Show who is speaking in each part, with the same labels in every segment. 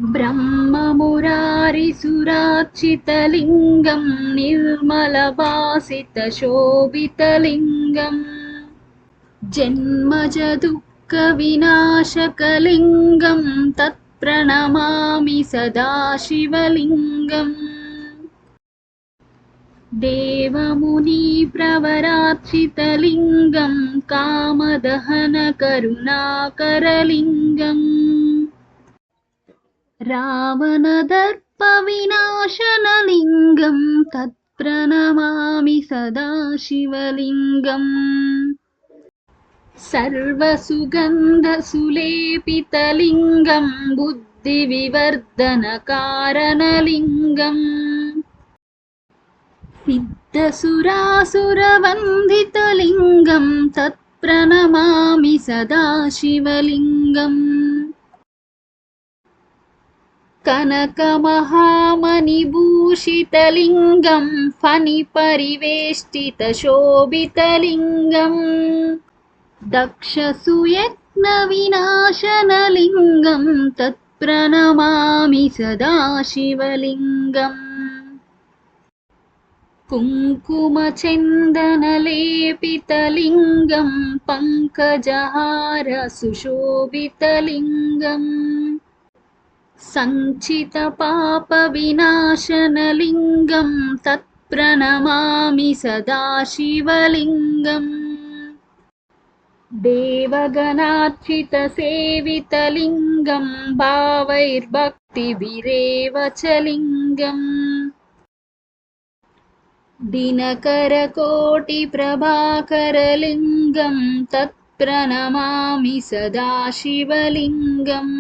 Speaker 1: ब्रह्ममुरारिसुरार्चितलिङ्गं निर्मलभासितशोभितलिङ्गम् जन्मजदुःखविनाशकलिङ्गं तत्प्रणमामि सदा शिवलिङ्गम् देवमुनिप्रवरार्चितलिङ्गं कामदहनकरुणाकरलिङ्गम् रावणदर्पविनाशनलिङ्गं तत्प्रणमामि सदा शिवलिङ्गम् सर्वसुगन्धसुलेपितलिङ्गं बुद्धिविवर्धनकारणलिङ्गम् सिद्धसुरासुरवन्दितलिङ्गं तत्प्रणमामि सदा शिवलिङ्गम् कनकमहामणिभूषितलिङ्गं फणिपरिवेष्टितशोभितलिङ्गम् दक्षसुयज्ञविनाशनलिङ्गं तत्प्रणमामि सदा शिवलिङ्गम् कुङ्कुमचन्दनलेपितलिङ्गं पङ्कजहारसुशोभितलिङ्गम् सञ्चितपापविनाशनलिङ्गं तत्प्रणमामि सदा शिवलिङ्गम् देवगणार्चितसेवितलिङ्गं भावैर्भक्तिभिरेव च लिङ्गम् दिनकरकोटिप्रभाकरलिङ्गं तत्प्रणमामि सदा शिवलिङ्गम्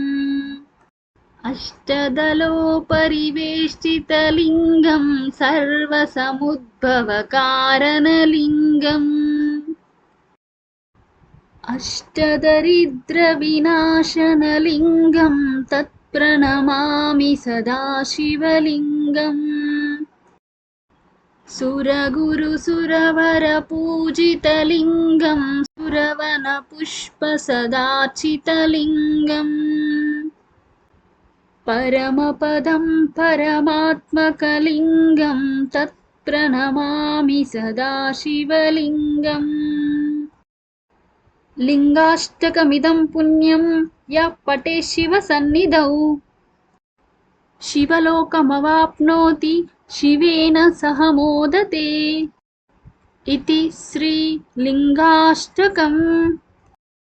Speaker 1: अष्टदलोपरिवेष्टितलिङ्गं सर्वसमुद्भवकारणलिङ्गम् अष्टदरिद्रविनाशनलिङ्गं तत्प्रणमामि सदा शिवलिङ्गम् सुरगुरुसुरवरपूजितलिङ्गं सुरवनपुष्पसदार्चितलिङ्गम् परमपदं परमात्मकलिङ्गं तत्प्रणमामि सदा शिवलिङ्गम् लिङ्गाष्टकमिदं पुण्यं यः पठेत् शिवसन्निधौ शिवलोकमवाप्नोति शिवेन सह मोदते इति श्रीलिङ्गाष्टकम्।